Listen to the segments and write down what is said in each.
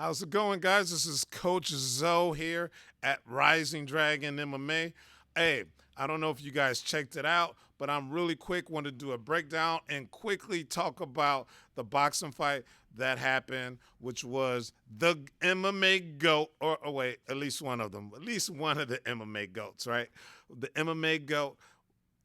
How's it going, guys? This is Coach Zoe here at Rising Dragon MMA. Hey, I don't know if you guys checked it out, but I'm really quick. Want to do a breakdown and quickly talk about the boxing fight that happened, which was the MMA GOAT, or wait, at least one of them, at least one of the MMA GOATs, right? The MMA GOAT,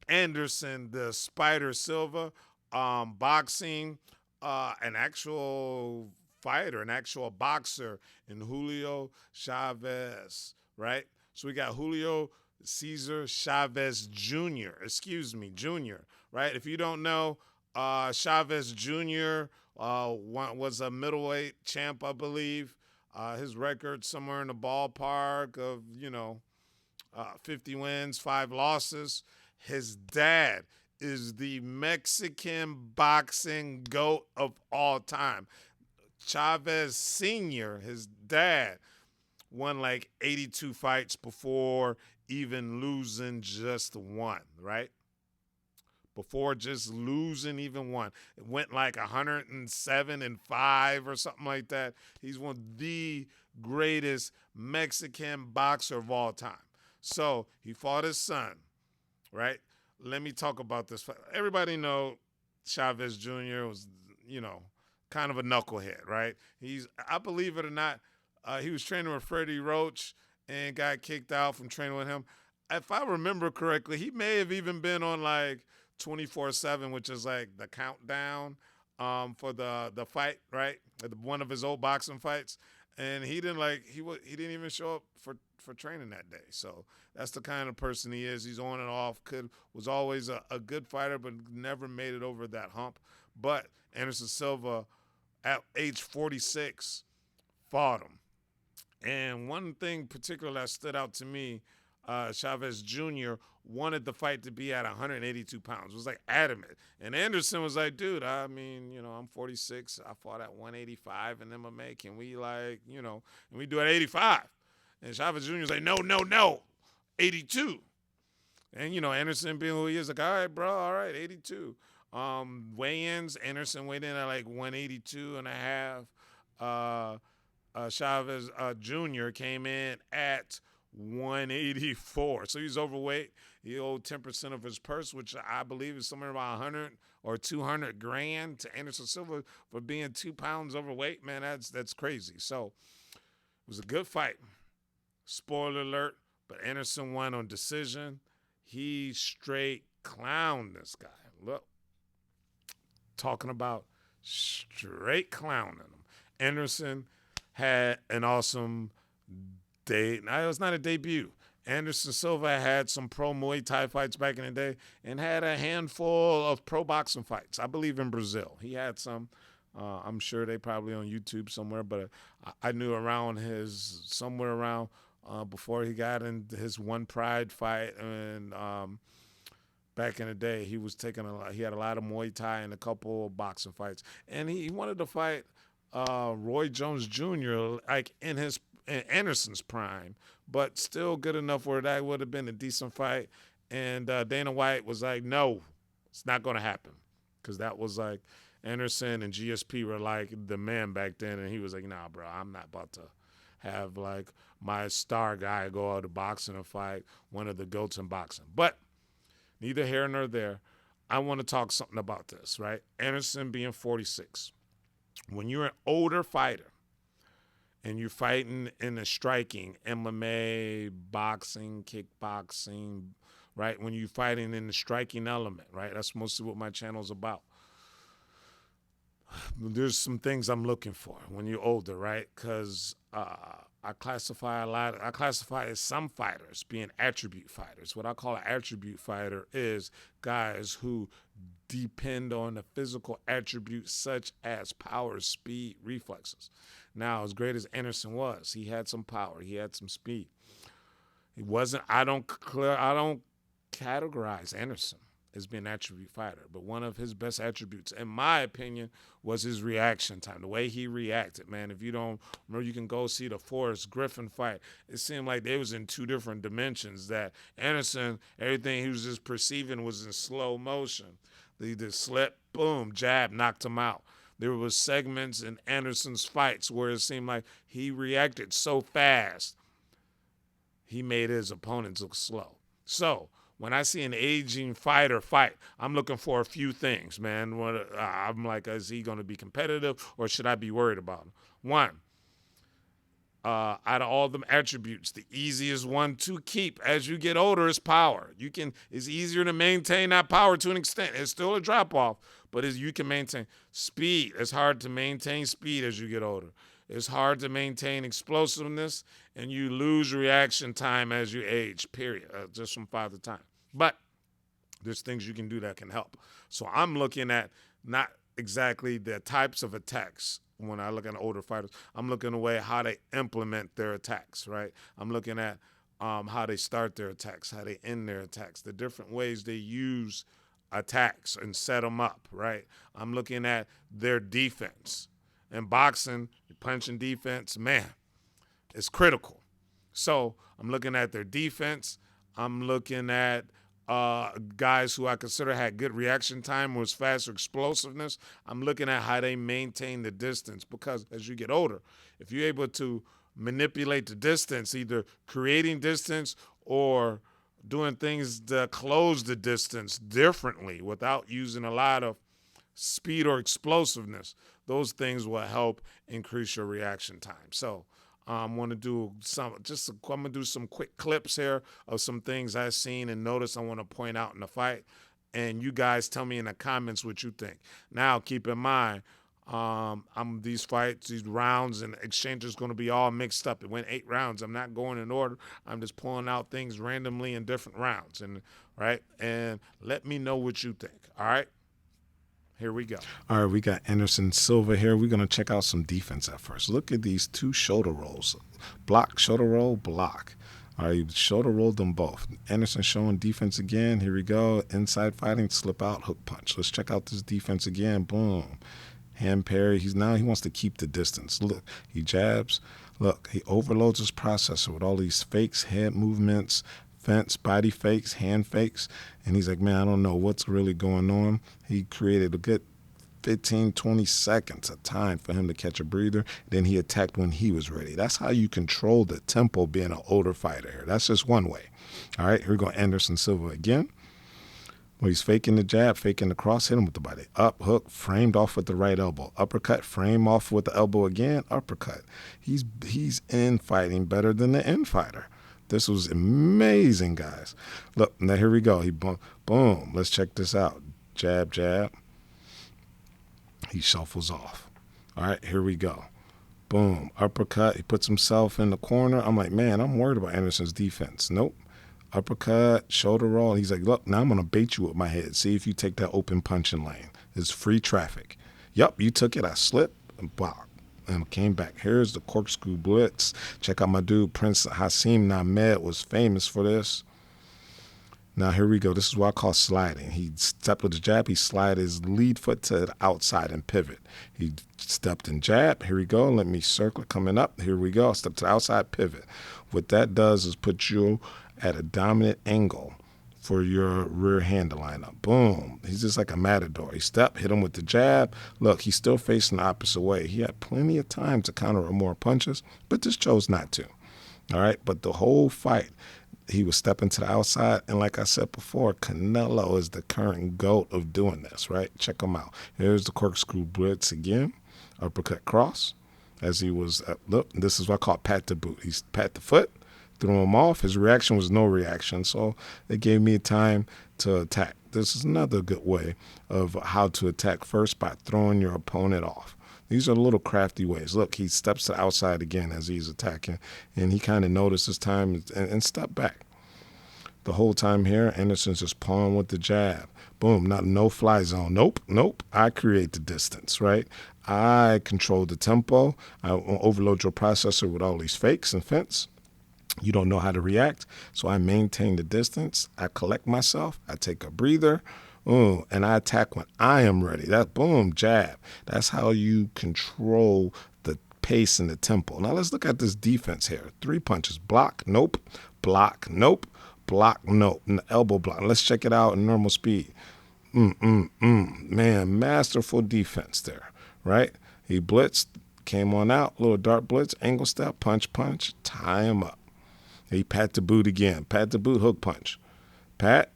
Anderson, the Spider Silva, boxing, an actual fighter, an actual boxer in Julio Chavez, right? So we got Julio Cesar Chavez Jr., Jr., right? If you don't know, Chavez Jr. Was a middleweight champ, I believe. His record somewhere in the ballpark of, 50 wins, 5 losses. His dad is the Mexican boxing GOAT of all time. Chavez Sr., his dad, won like 82 fights before even losing just one, right? Before just losing even one. It went like 107-5 or something like that. He's one of the greatest Mexican boxer of all time. So he fought his son, right? Let me talk about this. Everybody know Chavez Jr. was, kind of a knucklehead, right? I believe it or not, he was training with Freddie Roach and got kicked out from training with him. If I remember correctly, he may have even been on like 24/7, which is like the countdown for the fight, right? One of his old boxing fights, and he didn't even show up for training that day. So that's the kind of person he is. He's on and off. Was always a good fighter, but never made it over that hump. But Anderson Silva, at age 46, fought him. And one thing particular that stood out to me, Chavez Jr. wanted the fight to be at 182 pounds. It was like adamant. And Anderson was like, dude, I mean, I'm 46. I fought at 185 in MMA. Can we can we do it at 85? And Chavez Jr. was like, no, 82. And, Anderson being who he is, like, all right, bro, all right, 82. Weigh-ins, Anderson weighed in at like 182 and a half. Chavez Jr. came in at 184. So he's overweight. He owed 10% of his purse, which I believe is somewhere about 100 or 200 grand to Anderson Silva for being 2 pounds overweight. Man, that's crazy. So it was a good fight. Spoiler alert, but Anderson won on decision. He straight clowned this guy. Look, talking about straight clowning him. Anderson had an awesome day. Now, it was not a debut. Anderson Silva had some pro Muay Thai fights back in the day and had a handful of pro boxing fights. I believe in Brazil. He had some. I'm sure they probably on YouTube somewhere, but I knew somewhere around before he got in his One Pride fight and back in the day, he had a lot of Muay Thai and a couple of boxing fights, and he wanted to fight Roy Jones Jr. like in Anderson's prime, but still good enough where that would have been a decent fight. And Dana White was like, no, it's not going to happen, because that was like Anderson and GSP were like the man back then, and he was like, nah, bro, I'm not about to have like my star guy go out to boxing and fight one of the GOATs in boxing. But neither here nor there. I want to talk something about this, right? Anderson being 46. When you're an older fighter and you're fighting in the striking, MMA, boxing, kickboxing, right? When you're fighting in the striking element, right? That's mostly what my channel's about. There's some things I'm looking for when you're older, right? Because I classify as some fighters being attribute fighters. What I call an attribute fighter is guys who depend on the physical attributes such as power, speed, reflexes. Now, as great as Anderson was, he had some power, he had some speed. He wasn't. I don't categorize Anderson as being an attribute fighter, but one of his best attributes, in my opinion, was his reaction time, the way he reacted. Man, if you don't remember, you can go see the Forrest Griffin fight. It seemed like they was in two different dimensions. That Anderson, everything he was just perceiving was in slow motion. He just slipped, boom, jab, knocked him out. There was segments in Anderson's fights where it seemed like he reacted so fast, he made his opponents look slow. So when I see an aging fighter fight, I'm looking for a few things, man. I'm like, is he going to be competitive or should I be worried about him? One, out of all them attributes, the easiest one to keep as you get older is power. It's easier to maintain that power to an extent. It's still a drop off, but you can maintain speed. It's hard to maintain speed as you get older. It's hard to maintain explosiveness, and you lose reaction time as you age, period, just from father time. But there's things you can do that can help. So I'm looking at not exactly the types of attacks. When I look at older fighters, I'm looking at how they implement their attacks, right? I'm looking at how they start their attacks, how they end their attacks, the different ways they use attacks and set them up, right? I'm looking at their defense. In boxing, punching defense, man, it's critical. So I'm looking at their defense. I'm looking at guys who I consider had good reaction time, was faster explosiveness. I'm looking at how they maintain the distance, because as you get older, if you're able to manipulate the distance, either creating distance or doing things to close the distance differently without using a lot of speed or explosiveness, those things will help increase your reaction time. So I'm gonna do some quick clips here of some things I've seen and noticed I want to point out in the fight, and you guys tell me in the comments what you think. Now, keep in mind, these fights, these rounds and exchanges going to be all mixed up. It went 8 rounds. I'm not going in order. I'm just pulling out things randomly in different rounds, and let me know what you think. All right. Here we go. All right, we got Anderson Silva here. We're going to check out some defense at first. Look at these 2 shoulder rolls. Block, shoulder roll, block. All right, shoulder rolled them both. Anderson showing defense again. Here we go. Inside fighting, slip out, hook punch. Let's check out this defense again. Boom. Hand parry. He wants to keep the distance. Look, he jabs. Look, he overloads his processor with all these fakes, head movements, fence, body fakes, hand fakes, and he's like, man, I don't know what's really going on. He created a good 15, 20 seconds of time for him to catch a breather. Then he attacked when he was ready. That's how you control the tempo being an older fighter here. That's just one way. All right, here we go, Anderson Silva again. Well, he's faking the jab, faking the cross, hit him with the body. Up, hook, framed off with the right elbow. Uppercut, frame off with the elbow again, uppercut. He's in fighting better than the in fighter. This was amazing, guys. Look, now here we go. He boom. Let's check this out. Jab, jab. He shuffles off. All right, here we go. Boom. Uppercut. He puts himself in the corner. I'm like, man, I'm worried about Anderson's defense. Nope. Uppercut, shoulder roll. He's like, look, now I'm going to bait you with my head. See if you take that open punching lane. It's free traffic. Yup, you took it. I slipped and blocked. And came back. Here's the corkscrew blitz. Check out my dude, Prince Hassim Nahmed, was famous for this. Now, here we go. This is what I call sliding. He stepped with the jab. He slid his lead foot to the outside and pivot. He stepped and jab. Here we go. Let me circle it coming up. Here we go. Step to the outside, pivot. What that does is put you at a dominant angle for your rear hand to line up. Boom. He's just like a matador. He stepped, hit him with the jab. Look, he's still facing the opposite way. He had plenty of time to counter with more punches, but just chose not to. All right, but the whole fight, he was stepping to the outside, and like I said before, Canelo is the current GOAT of doing this, right? Check him out. Here's the corkscrew blitz again. Uppercut cross. As he was, look, this is what I call pat the boot. He's pat the foot, threw him off. His reaction was no reaction, so it gave me time to attack. This is another good way of how to attack first, by throwing your opponent off. These are little crafty ways. Look, he steps to the outside again as he's attacking, and he kind of noticed his time and stepped back. The whole time here, Anderson's just pawing with the jab. Boom, not no fly zone. Nope. I create the distance, right? I control the tempo. I overload your processor with all these fakes and fence. You don't know how to react, so I maintain the distance. I collect myself. I take a breather, and I attack when I am ready. That boom, jab. That's how you control the pace and the tempo. Now let's look at this defense here. 3 punches. Block, nope. Block, nope. Block, nope. And the elbow block. Let's check it out in normal speed. Man, masterful defense there. right? He blitzed, came on out, little dart blitz, angle step, punch, tie him up. He pat the boot again, pat the boot, hook punch. Pat,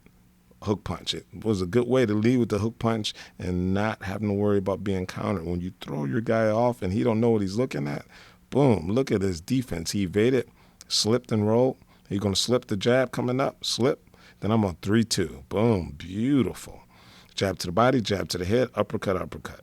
hook punch. It was a good way to lead with the hook punch and not having to worry about being countered. When you throw your guy off and he don't know what he's looking at, boom, look at his defense. He evaded, slipped and rolled. He's going to slip the jab coming up, slip. Then I'm on 3-2. Boom, beautiful. Jab to the body, jab to the head, uppercut.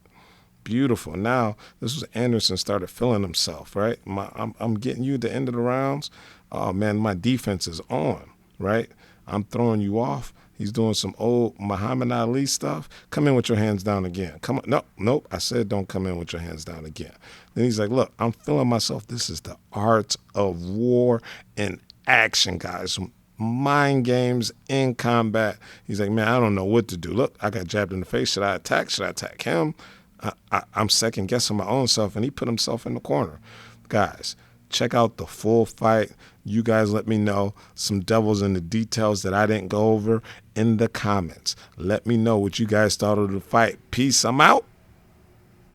Beautiful. Now, this was Anderson started feeling himself, right? I'm getting you at the end of the rounds. Oh, man, my defense is on, right? I'm throwing you off. He's doing some old Muhammad Ali stuff. Come in with your hands down again. Come on. Nope. I said don't come in with your hands down again. Then he's like, look, I'm feeling myself. This is the art of war in action, guys. Mind games in combat. He's like, man, I don't know what to do. Look, I got jabbed in the face. Should I attack? Should I attack him? I'm second guessing my own self, and he put himself in the corner. Guys, check out the full fight. You guys let me know some devils in the details that I didn't go over in the comments. Let me know what you guys thought of the fight. Peace. I'm out.